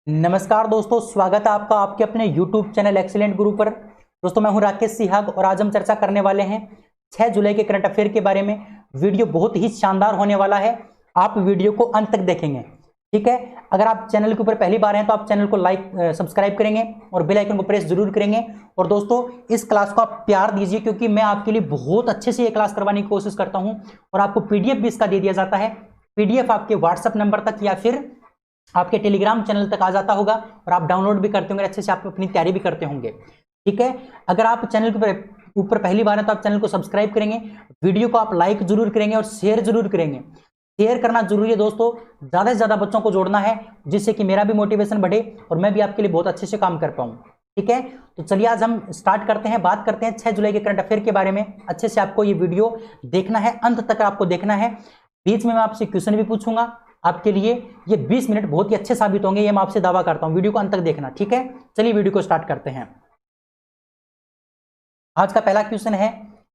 नमस्कार दोस्तों, स्वागत है आपका आपके अपने YouTube चैनल एक्सीलेंट गुरु पर। दोस्तों मैं हूं राकेश सिहाग और आज हम चर्चा करने वाले हैं 6 जुलाई के करंट अफेयर के बारे में। वीडियो बहुत ही शानदार होने वाला है, आप वीडियो को अंत तक देखेंगे, ठीक है। अगर आप चैनल के ऊपर पहली बार हैं तो आप चैनल को सब्सक्राइब करेंगे और बेल आइकन को प्रेस जरूर करेंगे। और दोस्तों इस क्लास को आप प्यार दीजिए क्योंकि मैं आपके लिए बहुत अच्छे से ये क्लास करवाने की कोशिश करता हूँ और आपको PDF भी इसका दे दिया जाता है। PDF आपके WhatsApp नंबर तक या फिर आपके टेलीग्राम चैनल तक आ जाता होगा और आप डाउनलोड भी करते होंगे, अच्छे से आप अपनी तैयारी भी करते होंगे, ठीक है। अगर आप चैनल के ऊपर पहली बार है तो आप चैनल को सब्सक्राइब करेंगे, वीडियो को आप लाइक जरूर करेंगे और शेयर जरूर करेंगे। शेयर करना जरूरी है दोस्तों, ज्यादा से ज्यादा बच्चों को जोड़ना है जिससे कि मेरा भी मोटिवेशन बढ़े और मैं भी आपके लिए बहुत अच्छे से काम कर पाऊं, ठीक है। तो चलिए आज हम स्टार्ट करते हैं, बात करते हैं 6 जुलाई के करंट अफेयर के बारे में। अच्छे से आपको ये वीडियो देखना है, अंत तक आपको देखना है। बीच में मैं आपसे क्वेश्चन भी पूछूंगा, आपके लिए ये 20 मिनट बहुत ही अच्छे साबित होंगे, ये मैं आपसे दावा करता हूं। वीडियो को अंत तक देखना, ठीक है। चलिए वीडियो को स्टार्ट करते हैं। आज का पहला क्वेश्चन है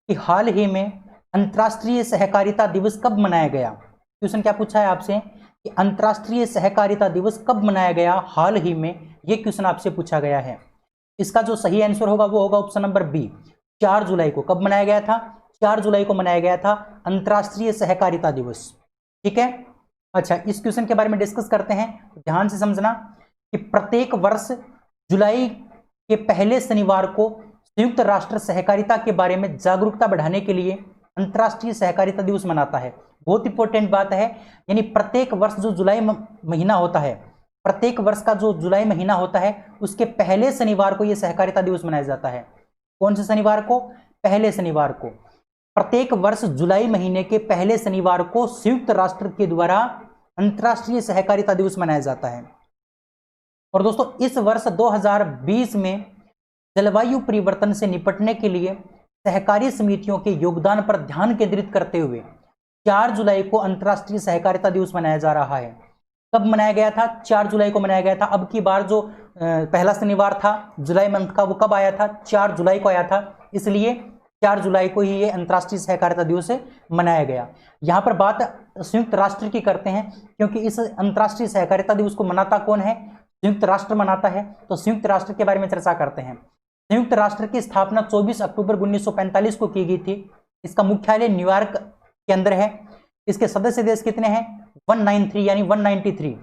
कि हाल ही में अंतर्राष्ट्रीय सहकारिता दिवस कब मनाया गया। क्वेश्चन क्या पूछा है आपसे कि अंतर्राष्ट्रीय सहकारिता दिवस कब मनाया गया हाल ही में, ये क्वेश्चन आपसे पूछा गया है। इसका जो सही आंसर होगा वो होगा ऑप्शन नंबर बी, 4 जुलाई को। कब मनाया गया था? 4 जुलाई को मनाया गया था अंतर्राष्ट्रीय सहकारिता दिवस, ठीक है। अच्छा, इस क्वेश्चन के बारे में डिस्कस करते हैं, तो ध्यान से समझना कि प्रत्येक वर्ष जुलाई के पहले शनिवार को संयुक्त राष्ट्र सहकारिता के बारे में जागरूकता बढ़ाने के लिए अंतर्राष्ट्रीय सहकारिता दिवस मनाता है। बहुत इंपॉर्टेंट बात है, यानी प्रत्येक वर्ष जो जुलाई महीना होता है, प्रत्येक वर्ष का जो जुलाई महीना होता है उसके पहले शनिवार को यह सहकारिता दिवस मनाया जाता है। कौन से शनिवार को? पहले शनिवार को। प्रत्येक वर्ष जुलाई महीने के पहले शनिवार को संयुक्त राष्ट्र के द्वारा अंतर्राष्ट्रीय सहकारिता दिवस मनाया जाता है। और दोस्तों इस वर्ष 2020 में जलवायु परिवर्तन से निपटने के लिए सहकारी समितियों के योगदान पर ध्यान केंद्रित करते हुए 4 जुलाई को अंतर्राष्ट्रीय सहकारिता दिवस मनाया जा रहा है। कब मनाया गया था? 4 जुलाई को मनाया गया था। अब की बार जो पहला शनिवार था जुलाई मंथ का, वो कब आया था? 4 जुलाई को आया था, इसलिए 4 जुलाई को ही ये अंतर्राष्ट्रीय सहकारिता दिवस मनाया गया। यहाँ पर बात संयुक्त राष्ट्र की करते हैं क्योंकि इस अंतर्राष्ट्रीय सहकारिता दिवस को मनाता कौन है? संयुक्त राष्ट्र मनाता है। तो संयुक्त राष्ट्र के बारे में चर्चा करते हैं। संयुक्त राष्ट्र की स्थापना 24 अक्टूबर 1945 को की गई थी। इसका मुख्यालय न्यूयॉर्क के अंदर है। इसके सदस्य देश कितने हैं? 193 यानी 193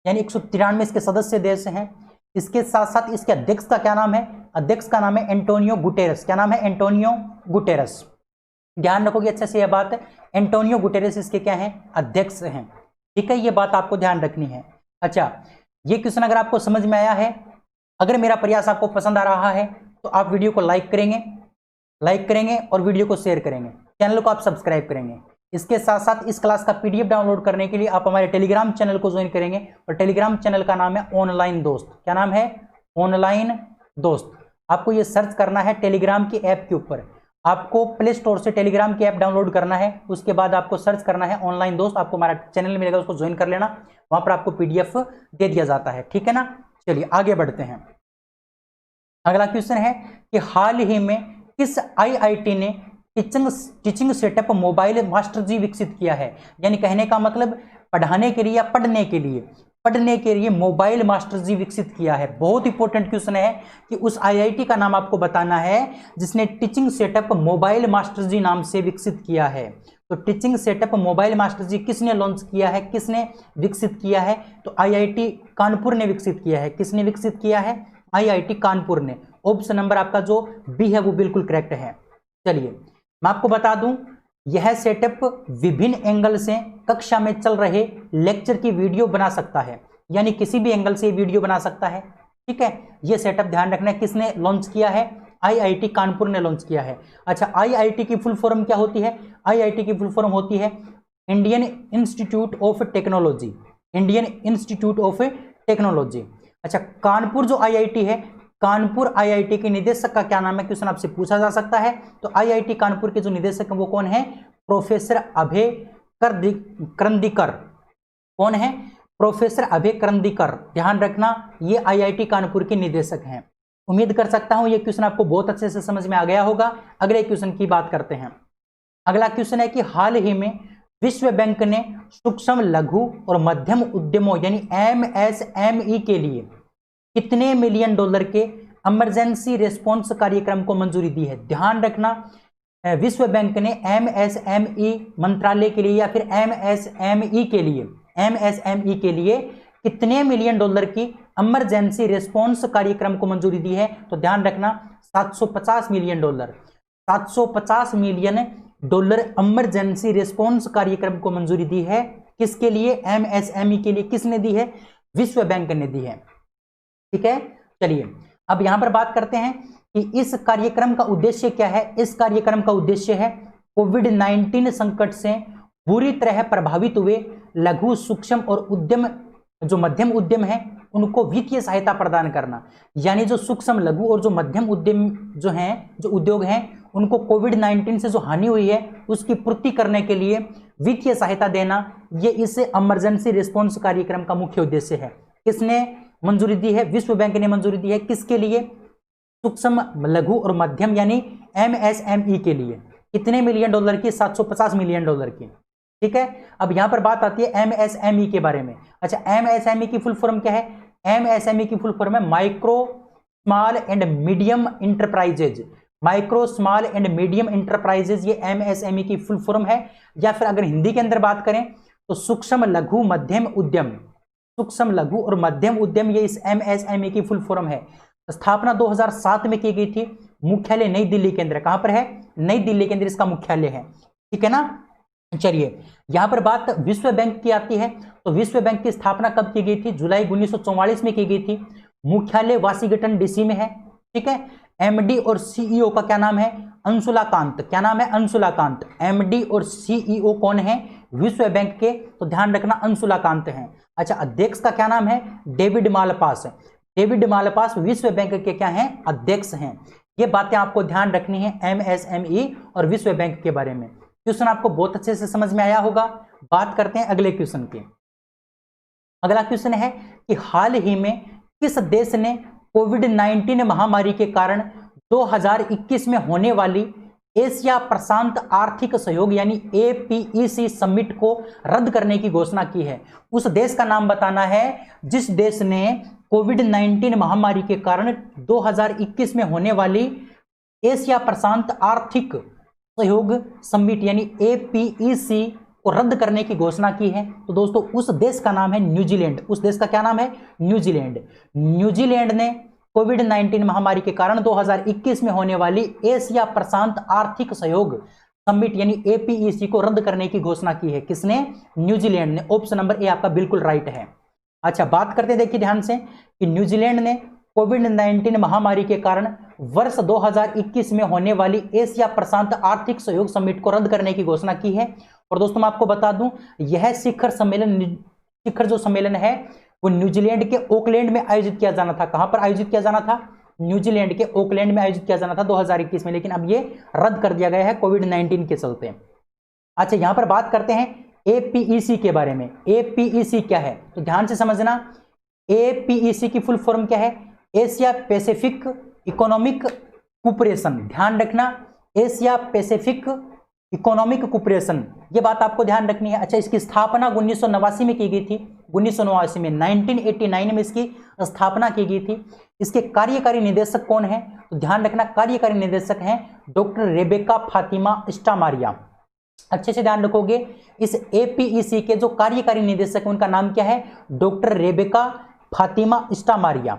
यानी 193 इसके सदस्य देश हैं। इसके साथ साथ इसके अध्यक्ष का क्या नाम है? अध्यक्ष का नाम है एंटोनियो गुटेरेस। क्या नाम है? Antonio Guterres. ध्यान रखोगे अच्छे से यह बात, एंटोनियो गुटेरेस इसके क्या हैं? अध्यक्ष हैं, ठीक है। यह बात आपको ध्यान रखनी है। अच्छा, ये क्वेश्चन अगर आपको समझ में आया है, अगर मेरा प्रयास आपको पसंद आ रहा है तो आप वीडियो को लाइक करेंगे और वीडियो को शेयर करेंगे, चैनल को आप सब्सक्राइब करेंगे। इसके साथ साथ इस क्लास का PDF डाउनलोड करने के लिए आप हमारे टेलीग्राम चैनल को ज्वाइन करेंगे और टेलीग्राम चैनल का नाम है ऑनलाइन दोस्त। क्या नाम है? ऑनलाइन दोस्त। आपको ये सर्च करना है टेलीग्राम की ऐप के ऊपर। आपको प्ले स्टोर से टेलीग्राम की ऐप डाउनलोड करना है, उसके बाद आपको सर्च करना है ऑनलाइन दोस्त। आपको हमारा चैनल मिलेगा, उसको ज्वाइन कर लेना, वहां पर आपको PDF दे दिया जाता है, ठीक है ना। चलिए आगे बढ़ते हैं। अगला क्वेश्चन है कि हाल ही में किस IIT ने टीचिंग सेटअप मोबाइल मास्टर जी विकसित किया है? यानी कहने का मतलब पढ़ाने के लिए या पढ़ने के लिए मोबाइल मास्टर जी विकसित किया है। बहुत इंपॉर्टेंट क्वेश्चन है कि उस IIT का नाम आपको बताना है जिसने टीचिंग सेटअप मोबाइल मास्टर जी नाम से विकसित किया है। तो टीचिंग सेटअप मोबाइल मास्टर जी किसने लॉन्च किया है, किसने विकसित किया है? तो IIT कानपुर ने विकसित किया है। किसने विकसित किया है? IIT कानपुर ने। ऑप्शन नंबर आपका जो बी है वो बिल्कुल करेक्ट है। चलिए मैं आपको बता दूं, यह सेटअप विभिन्न एंगल से कक्षा में चल रहे लेक्चर की वीडियो बना सकता है, यानी किसी भी एंगल से वीडियो बना सकता है, ठीक है। यह सेटअप ध्यान रखना है किसने लॉन्च किया है? IIT कानपुर ने लॉन्च किया है। अच्छा, IIT की फुल फॉर्म क्या होती है? IIT की फुल फॉर्म होती है Indian institute of technology. Indian institute of technology. अच्छा, कानपुर जो IIT है, कानपुर IIT के निदेशक का क्या नाम है? क्वेश्चन आपसे पूछा जा सकता है। तो IIT कानपुर के जो निदेशक हैं वो कौन है? प्रोफेसर अभय करंदीकर। कौन है? प्रोफेसर अभय करंदीकर। ध्यान रखना, ये IIT कानपुर के निदेशक हैं। उम्मीद कर सकता हूं ये क्वेश्चन आपको बहुत अच्छे से समझ में आ गया होगा। अगले क्वेश्चन की बात करते हैं। अगला क्वेश्चन है कि हाल ही में विश्व बैंक ने सूक्ष्म लघु और मध्यम उद्यमों यानी MSME के लिए कितने मिलियन डॉलर के इमरजेंसी रिस्पॉन्स कार्यक्रम को मंजूरी दी है? ध्यान रखना, विश्व बैंक ने एमएसएमई मंत्रालय के लिए या फिर एमएसएमई के लिए कितने मिलियन डॉलर की इमरजेंसी रिस्पॉन्स कार्यक्रम को मंजूरी दी है? तो ध्यान रखना 750 million dollar, 750 million dollar emergency response कार्यक्रम को मंजूरी दी है। किसके लिए? एमएसएमई के लिए। किसने दी है? विश्व बैंक ने दी है। ठीक है, चलिए अब यहां पर बात करते हैं कि इस कार्यक्रम का उद्देश्य क्या है। इस कार्यक्रम का उद्देश्य है कोविड-19 संकट से बुरी तरह प्रभावित हुए लघु, सूक्ष्म और उद्यम, जो मध्यम उद्यम है, उनको वित्तीय सहायता प्रदान करना। यानी जो सूक्ष्म, लघु और जो मध्यम उद्यम जो हैं, जो उद्योग हैं, उनको कोविड-19 से जो हानि हुई है उसकी पूर्ति करने के लिए वित्तीय सहायता देना, ये इस इमरजेंसी रिस्पॉन्स कार्यक्रम का मुख्य उद्देश्य है। किसने मंजूरी दी है? विश्व बैंक ने मंजूरी दी है। किसके लिए? सूक्ष्म, लघु और मध्यम यानी एमएसएमई के लिए। कितने मिलियन डॉलर की? 750 मिलियन डॉलर की। ठीक है, अब यहां पर बात आती है एमएसएमई के बारे में। अच्छा, एमएसएमई की फुल फॉर्म क्या है? एमएसएमई की फुल फॉर्म है micro, small and medium enterprises. Micro, small and medium enterprises, ये एमएसएमई की फुल फॉर्म है। या फिर अगर हिंदी के अंदर बात करें तो सूक्ष्म, लघु, मध्यम उद्यम। सूक्ष्म, लघु और मध्यम उद्यम, ये इस एमएसएमई की फुल फॉर्म है। स्थापना 2007 में की गई थी। मुख्यालय नई दिल्ली के अंदर। कहां पर है? नई दिल्ली के अंदर इसका मुख्यालय है। ठीक है ना। चलिए यहां पर बात विश्व बैंक की आती है। तो विश्व बैंक की स्थापना कब की गई थी? जुलाई 1944 में की गई थी। मुख्यालय वाशिंगटन डीसी में है। ठीक है, एमडी और सीईओ का क्या नाम है? अंशुला कांत। क्या नाम है? अंशुला कांत। एमडी और सीईओ कौन है? विश्व बैंक के। तो ध्यान रखना अंशुला कांत है। अच्छा, अध्यक्ष का क्या नाम है? David Malpass. डेविड मालपास विश्व बैंक के क्या हैं? अध्यक्ष हैं। ये बातें आपको ध्यान रखनी है एमएसएमई और विश्व बैंक के बारे में। क्वेश्चन आपको बहुत अच्छे से समझ में आया होगा। बात करते हैं अगले क्वेश्चन की। अगला क्वेश्चन है कि हाल ही में किस देश ने कोविड-19 महामारी के कारण 2021 में होने वाली एशिया प्रशांत आर्थिक सहयोग यानी एपीईसी समिट को रद्द करने की घोषणा की है? उस देश का नाम बताना है जिस देश ने कोविड-19 महामारी के कारण 2021 में होने वाली एशिया प्रशांत आर्थिक सहयोग समिट यानी एपीईसी को रद्द करने की घोषणा की है। तो दोस्तों उस देश का नाम है न्यूजीलैंड। उस देश का क्या नाम है? न्यूजीलैंड। न्यूजीलैंड ने कोविड-19 महामारी के कारण 2021 में होने वाली एशिया प्रशांत आर्थिक सहयोग समिट यानी एपीईसी को रद्द करने की घोषणा की है। किसने? न्यूजीलैंड ने। ऑप्शन नंबर ए आपका बिल्कुल राइट है। अच्छा, बात करते हैं, देखिए ध्यान से, कि न्यूजीलैंड ने कोविड-19 महामारी के कारण वर्ष 2021 में होने वाली एशिया प्रशांत आर्थिक सहयोग समिट को रद्द करने की घोषणा की है। और दोस्तों मैं आपको बता दूं, यह शिखर जो सम्मेलन है वो न्यूजीलैंड के ऑकलैंड में आयोजित किया जाना था। कहां पर आयोजित किया जाना था? न्यूजीलैंड के ऑकलैंड में आयोजित किया जाना था 2021 में, लेकिन अब ये रद्द कर दिया गया है कोविड-19 के चलते। अच्छा, यहां पर बात करते हैं एपीईसी के बारे में। एपीईसी क्या है? तो ध्यान से समझना, एपीईसी की फुल फॉर्म क्या है? Asia Pacific economic cooperation. ध्यान रखना, एशिया पैसिफिक इकोनॉमिक कोऑपरेशन, ये बात आपको ध्यान रखनी है। अच्छा, इसकी स्थापना 1989 में की गई थी। 1989 में, 1989 में इसकी स्थापना की गई थी। इसके कार्यकारी निदेशक कौन है? तो ध्यान रखना, कार्यकारी निदेशक हैं डॉक्टर रेबेका फातिमा स्टामारिया। अच्छे से ध्यान रखोगे, इस एपीईसी के जो कार्यकारी निदेशक हैं उनका नाम क्या है? Doctor Rebecca Fatima Sta Maria.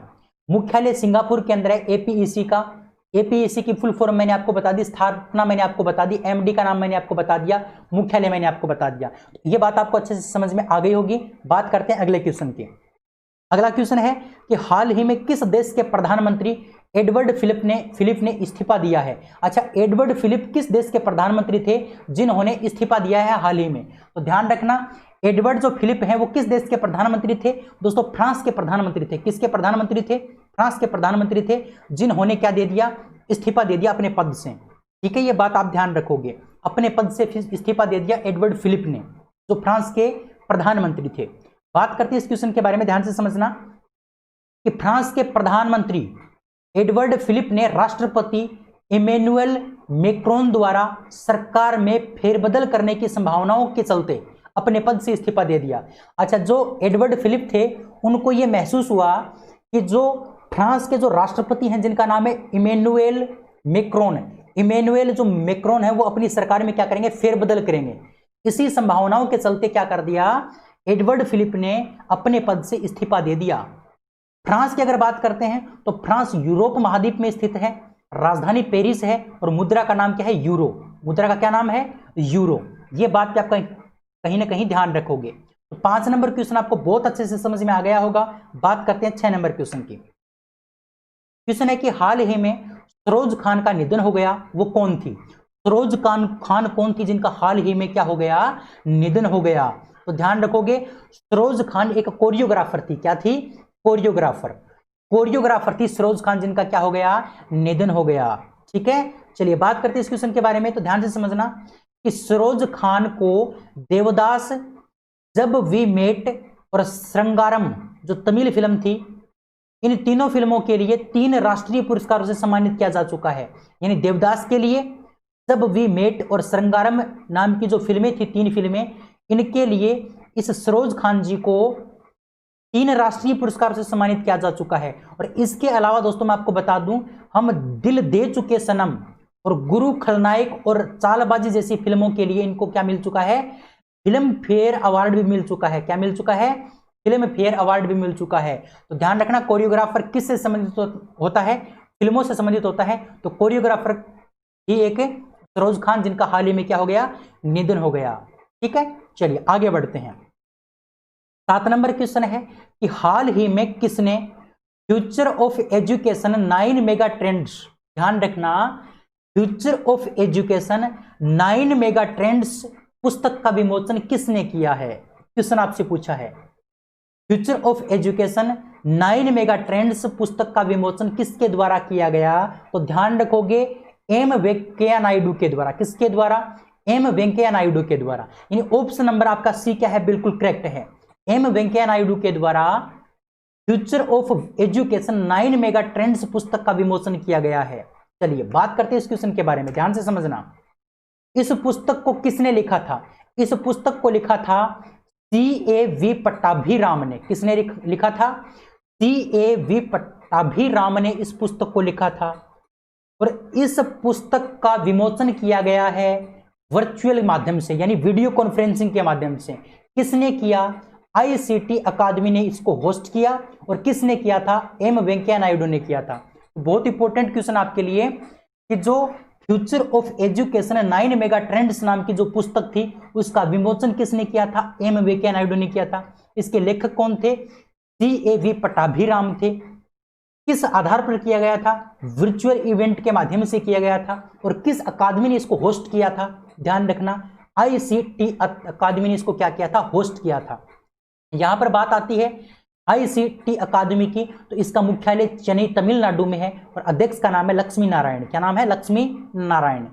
मुख्यालय सिंगापुर के अंदर है एपीईसी का। एपीईसी की फुल फॉर्म मैंने आपको बता दी, स्थापना मैंने आपको बता दी, एमडी का नाम मैंने आपको बता दिया, मुख्यालय मैंने आपको बता दिया। ये बात आपको अच्छे से समझ में आ गई होगी। बात करते हैं अगले क्वेश्चन की। अगला क्वेश्चन है कि हाल ही में किस देश के प्रधानमंत्री एडवर्ड फिलिप ने इस्तीफा दिया है? अच्छा, एडवर्ड फिलिप किस देश के प्रधानमंत्री थे जिन्होंने इस्तीफा दिया है हाल ही में? तो ध्यान रखना, एडवर्ड जो फिलिप हैं वो किस देश के प्रधानमंत्री थे? दोस्तों फ्रांस के प्रधानमंत्री थे। किसके प्रधानमंत्री थे? फ्रांस के प्रधानमंत्री थे, जिन्होंने क्या दे दिया? इस्तीफा दे दिया अपने पद से। ठीक है, ये बात आप ध्यान रखोगे, अपने पद से इस्तीफा दे दिया एडवर्ड फिलिप ने, जो फ्रांस के प्रधानमंत्री थे। बात करते हैं इस क्वेश्चन के बारे में, ध्यान से समझना कि फ्रांस के प्रधानमंत्री एडवर्ड फिलिप ने राष्ट्रपति इमैनुअल मैक्रोन द्वारा सरकार में फेरबदल करने की संभावनाओं के चलते अपने पद से इस्तीफा दे दिया। अच्छा, जो एडवर्ड फिलिप थे उनको यह महसूस हुआ कि जो फ्रांस के जो राष्ट्रपति हैं जिनका नाम है इमैनुएल मैक्रोन, इमैनुएल जो मैक्रोन है वो अपनी सरकार में क्या करेंगे, फेरबदल करेंगे। इसी संभावनाओं के चलते क्या कर दिया, एडवर्ड फिलिप ने अपने पद से इस्तीफा दे दिया। फ्रांस की अगर बात करते हैं तो फ्रांस यूरोप महाद्वीप में स्थित है, राजधानी पेरिस है और मुद्रा का नाम क्या है, यूरो। मुद्रा का क्या नाम है, यूरो। ये बात पे आप कहीं ना कहीं ध्यान रखोगे। तो 5 नंबर क्वेश्चन आपको बहुत अच्छे से समझ में आ गया होगा। बात करते हैं 6 नंबर क्वेश्चन की। क्वेश्चन है कि हाल ही में सरोज खान का निधन हो गया, वो कौन थी? सरोज खान कौन थी जिनका हाल ही में क्या हो गया, निधन हो गया? तो ध्यान रखोगे, सरोज खान एक कोरियोग्राफर थी। क्या थी? कोरियोग्राफर थी सरोज खान जिनका क्या हो गया, निधन हो गया। ठीक है, चलिए बात करते हैं इस क्वेश्चन के बारे में। तो ध्यान से समझना कि सरोज खान को देवदास, जब वी मेट और श्रृंगारम जो तमिल फिल्म थी, इन तीनों फिल्मों के लिए 3 राष्ट्रीय पुरस्कारों से सम्मानित किया जा चुका है। यानी देवदास के लिए, जब वी मेट और श्रृंगारम नाम की जो फिल्में थी, 3 फिल्में, इनके लिए इस सरोज खान जी को 3 राष्ट्रीय पुरस्कारों से सम्मानित किया जा चुका है। और इसके अलावा दोस्तों मैं आपको बता दूं, हम दिल दे चुके सनम और गुरु, खलनायक और चालबाजी जैसी फिल्मों के लिए इनको क्या मिल चुका है, फिल्म फेयर अवार्ड भी मिल चुका है। क्या मिल चुका है? फिल्म फेयर अवार्ड भी मिल चुका है। तो ध्यान रखना, कोरियोग्राफर किससे संबंधित होता है, फिल्मों से संबंधित होता है। तो कोरियोग्राफर ही एक सरोज खान जिनका हाल ही में क्या हो गया, निधन हो गया। ठीक है, चलिए आगे बढ़ते हैं। 7 नंबर क्वेश्चन है कि हाल ही में किसने future of education 9 mega trends, ध्यान रखना, future of education 9 mega trends पुस्तक का विमोचन किसने किया है? क्वेश्चन आपसे पूछा है, future of education 9 mega trends पुस्तक का विमोचन किसके द्वारा किया गया? तो ध्यान रखोगे, एम वेंकैया नायडू के द्वारा। किसके द्वारा? एम वेंकैया नायडू के द्वारा। यानी ऑप्शन नंबर आपका सी क्या है, बिल्कुल करेक्ट है। एम वेंकैया नायडू के द्वारा future of education 9 mega trends पुस्तक का विमोचन किया गया है। चलिए बात करते हैं इस क्वेश्चन के बारे में, ध्यान से समझना। इस पुस्तक को किसने लिखा था? इस पुस्तक को लिखा था CAV पट्टाभिराम ने। किसने लिखा था? CAV पट्टाभिराम ने इस पुस्तक को लिखा था। और इस पुस्तक का विमोचन किया गया है वर्चुअल माध्यम से, यानी वीडियो कॉन्फ्रेंसिंग के माध्यम से। किसने किया? ICT अकादमी ने इसको होस्ट किया। और किसने किया था? एम वेंकैया नायडू ने किया था। बहुत इंपॉर्टेंट क्वेश्चन आपके लिए कि जो future of education 9 mega trends नाम की जो पुस्तक थी, उसका विमोचन किसने किया था? एम वेंकैया नायडू ने किया था। इसके लेखक कौन थे? CAV पट्टाभिराम थे। किस आधार पर किया गया था? वर्चुअल इवेंट के माध्यम से किया गया था। और किस अकादमी ने इसको होस्ट किया था? ध्यान रखना, ICT अकादमी ने इसको क्या किया था? होस्ट किया था। यहां पर बात आती है ICT अकादमी की, तो इसका मुख्यालय चेन्नई तमिलनाडु में है और अध्यक्ष का नाम है लक्ष्मी नारायण। क्या नाम है? लक्ष्मी नारायण।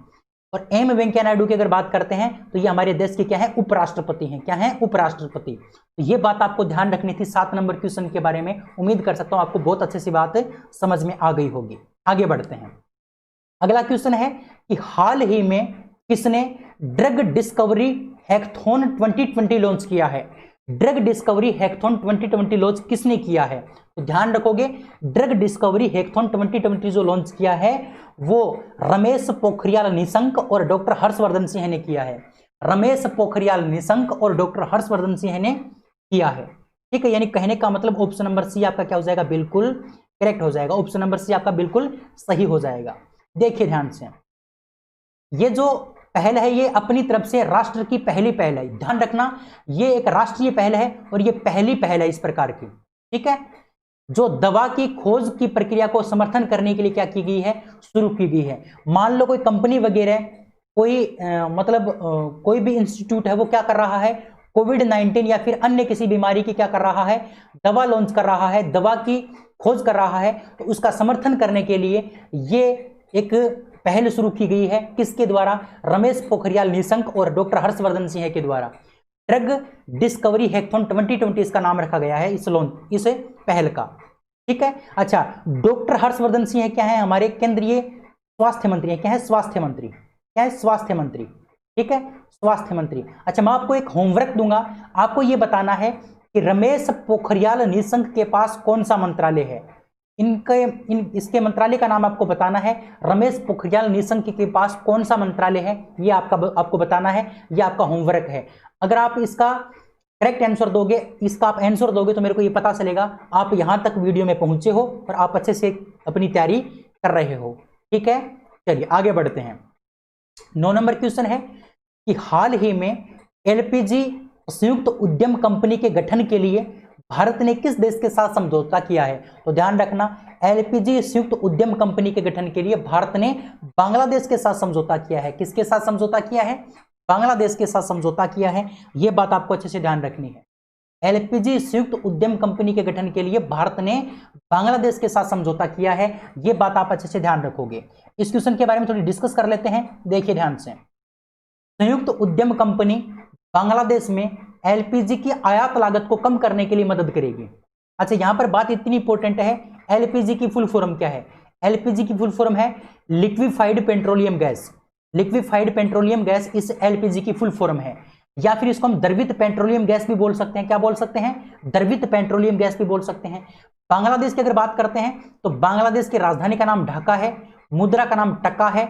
और एम वेंकैया नायडू की अगर बात करते हैं तो ये हमारे देश के क्या है? उपराष्ट्रपति हैं। क्या है? उपराष्ट्रपति। तो ये बात आपको ध्यान रखनी थी 7 नंबर क्वेश्चन के बारे में। उम्मीद कर सकता हूं आपको बहुत अच्छी सी बात समझ में आ गई होगी। आगे बढ़ते हैं। अगला क्वेश्चन है कि हाल ही में किसने ड्रग डिस्कवरी हैकथॉन 2020 लॉन्च किया है? ड्रग डिस्कवरी हैकथॉन 2020 लॉन्च किसने किया है? तो ध्यान रखोगे, ड्रग डिस्कवरी हैकथॉन 2020 जो लॉन्च किया है वो रमेश पोखरियाल निशंक और डॉक्टर हर्षवर्धन सिंह ने किया है। रमेश पोखरियाल निशंक और डॉक्टर हर्षवर्धन सिंह ने किया है। ठीक है, यानी कहने का मतलब ऑप्शन नंबर सी आपका क्या हो जाएगा? बिल्कुल करेक्ट हो जाएगा। ऑप्शन नंबर सी आपका बिल्कुल सही हो जाएगा। देखिए ध्यान से, ये जो पहल है ये अपनी तरफ से राष्ट्र की पहली पहल है। ध्यान रखना, ये एक राष्ट्रीय पहल है और ये पहली पहल है इस प्रकार की। ठीक है, जो दवा की खोज की प्रक्रिया को समर्थन करने के लिए क्या की गई है? शुरू की गई है। मान लो कोई कंपनी वगैरह, कोई कोई भी इंस्टीट्यूट है, वो क्या कर रहा है? कोविड-19 या फिर अन्य किसी बीमारी की क्या कर रहा है? दवा लॉन्च कर रहा है, दवा की खोज कर रहा है। तो उसका समर्थन करने के लिए ये एक पहल शुरू की गई है। किसके द्वारा? रमेश पोखरियाल निशंक और डॉक्टर हर्षवर्धन सिंह के द्वारा। ड्रग डिस्कवरी हैकथॉन 2020 इसका नाम रखा गया है इस पहल का। ठीक है, अच्छा, डॉक्टर हर्षवर्धन सिंह क्या है? हमारे केंद्रीय स्वास्थ्य मंत्री है। क्या है? स्वास्थ्य मंत्री। क्या है? स्वास्थ्य मंत्री। ठीक है, स्वास्थ्य मंत्री। अच्छा, मैं आपको एक होमवर्क दूंगा, आपको यह बताना है कि रमेश पोखरियाल निशंक के पास कौन सा मंत्रालय है। इसके मंत्रालय का नाम आपको बताना है। रमेश पोखरियाल निशंक के पास कौन सा मंत्रालय है, ये आपको बताना है, ये आपका होमवर्क है। अगर आप इसका करेक्ट आंसर दोगे, इसका आप आंसर दोगे तो मेरे को ये पता चलेगा आप यहां तक वीडियो में पहुंचे हो और आप अच्छे से अपनी तैयारी कर रहे हो। ठीक है, चलिए आगे बढ़ते हैं। 9 नंबर क्वेश्चन है कि हाल ही में एलपीजी संयुक्त उद्यम कंपनी के गठन के लिए भारत ने किस देश के साथ समझौता किया है। तो ध्यान रखना, एलपीजी संयुक्त उद्यम कंपनी के गठन के लिए भारत ने बांग्लादेश के साथ समझौता किया है। किसके साथ समझौता किया है? बांग्लादेश के साथ समझौता किया है। यह बात आपको अच्छे से ध्यान रखनी है। एलपीजी संयुक्त उद्यम कंपनी के गठन के लिए भारत ने बांग्लादेश के साथ समझौता किया है। यह बात आप अच्छे से ध्यान रखोगे। इस क्वेश्चन के बारे में थोड़ी डिस्कस कर लेते हैं, देखिए ध्यान से। संयुक्त उद्यम कंपनी बांग्लादेश में एलपीजी की आयात लागत को कम करने के लिए मदद करेगी। अच्छा, यहां पर बात इतनी इंपॉर्टेंट है, एलपीजी की फुल फॉर्म क्या है? एलपीजी की फुल फॉर्म है liquefied petroleum gas. Liquefied petroleum gas इस एलपीजी की फुल फॉर्म है, या फिर इसको हम द्रवित पेट्रोलियम गैस भी बोल सकते हैं। क्या बोल सकते हैं? द्रवित पेट्रोलियम गैस भी बोल सकते हैं। बांग्लादेश की अगर बात करते हैं तो बांग्लादेश की राजधानी का नाम ढाका है, मुद्रा का नाम टका है,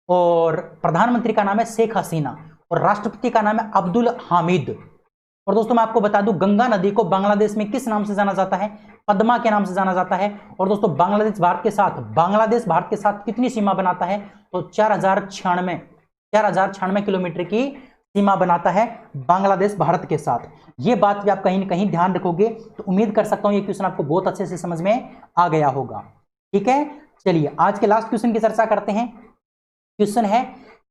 और प्रधानमंत्री का नाम है शेख हसीना, और राष्ट्रपति का नाम है अब्दुल हामिद। और दोस्तों मैं आपको बता दूं, गंगा नदी को बांग्लादेश में किस नाम से जाना जाता है? पद्मा के नाम से जाना जाता है। और दोस्तों बांग्लादेश भारत के साथ कितनी सीमा बनाता है? तो 4096 किलोमीटर की सीमा बनाता है बांग्लादेश भारत के साथ। ये बात भी आप कहीं ना कहीं ध्यान रखोगे तो उम्मीद कर सकता हूं ये क्वेश्चन आपको बहुत अच्छे से समझ में आ गया होगा। ठीक है, चलिए आज के लास्ट क्वेश्चन की चर्चा करते हैं। क्वेश्चन है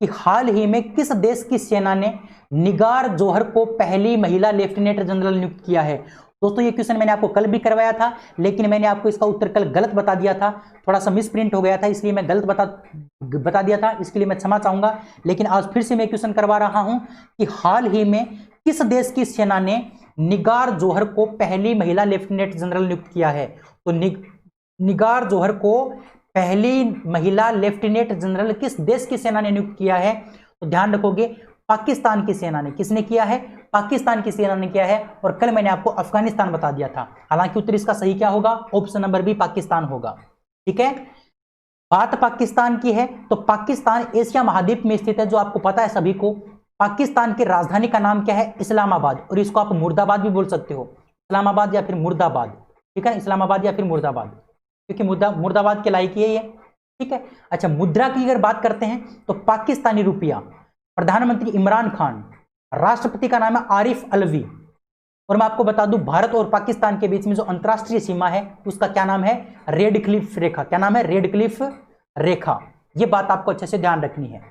कि हाल ही में किस देश की सेना ने निगार जोहर को पहली महिला लेफ्टिनेंट जनरल नियुक्त किया है? दोस्तों ये क्वेश्चन मैंने आपको कल भी करवाया था, लेकिन मैंने आपको इसका उत्तर कल गलत बता दिया था, थोड़ा सा मिस प्रिंट हो गया था, इसलिए मैं गलत बता दिया था, इसके लिए मैं क्षमा चाहूंगा। लेकिन आज फिर से मैं क्वेश्चन करवा रहा हूं कि हाल ही में किस देश की सेना ने निगार जोहर को पहली महिला लेफ्टिनेंट जनरल नियुक्त किया है? तो निगार जोहर को पहली महिला लेफ्टिनेंट जनरल किस देश की सेना ने नियुक्त किया है? तो ध्यान रखोगे, पाकिस्तान की सेना ने। किसने किया है? पाकिस्तान की सेना ने किया है। और कल मैंने आपको अफगानिस्तान बता दिया था, हालांकि उत्तर इसका सही क्या होगा? ऑप्शन नंबर बी, पाकिस्तान होगा। ठीक है, बात पाकिस्तान की है तो पाकिस्तान एशिया महाद्वीप में स्थित है, जो आपको पता है सभी को। पाकिस्तान की राजधानी का नाम क्या है? इस्लामाबाद, और इसको आप मुर्दाबाद भी बोल सकते हो, इस्लामाबाद या फिर मुर्दाबाद। ठीक है, इस्लामाबाद या फिर मुर्दाबाद, क्योंकि मुर्दाबाद के लायक ही है ये। ठीक है, अच्छा मुद्रा की अगर बात करते हैं तो पाकिस्तानी रुपया, प्रधानमंत्री इमरान खान, राष्ट्रपति का नाम है आरिफ अलवी। और मैं आपको बता दूं, भारत और पाकिस्तान के बीच में जो अंतरराष्ट्रीय सीमा है उसका क्या नाम है? रेड क्लिफ रेखा। क्या नाम है? रेड क्लिफ रेखा। यह बात आपको अच्छे से ध्यान रखनी है।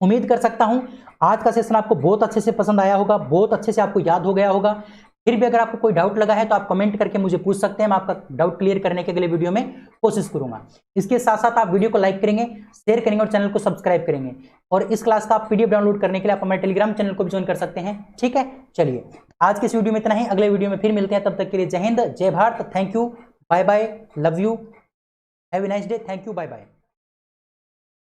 उम्मीद कर सकता हूं आज का सेशन आपको बहुत अच्छे से पसंद आया होगा, बहुत अच्छे से आपको याद हो गया होगा। फिर भी अगर आपको कोई डाउट लगा है तो आप कमेंट करके मुझे पूछ सकते हैं, मैं आपका डाउट क्लियर करने के अगले वीडियो में कोशिश करूंगा। इसके साथ साथ आप वीडियो को लाइक करेंगे, शेयर करेंगे और चैनल को सब्सक्राइब करेंगे। और इस क्लास का आप पीडीएफ डाउनलोड करने के लिए आप हमारे टेलीग्राम चैनल को भी ज्वाइन कर सकते हैं। ठीक है, चलिए आज के इस वीडियो में इतना ही, अगले वीडियो में फिर मिलते हैं। तब तक के लिए जय हिंद, जय Bharat, thank you, bye bye, love you, have a nice day, thank you, bye bye.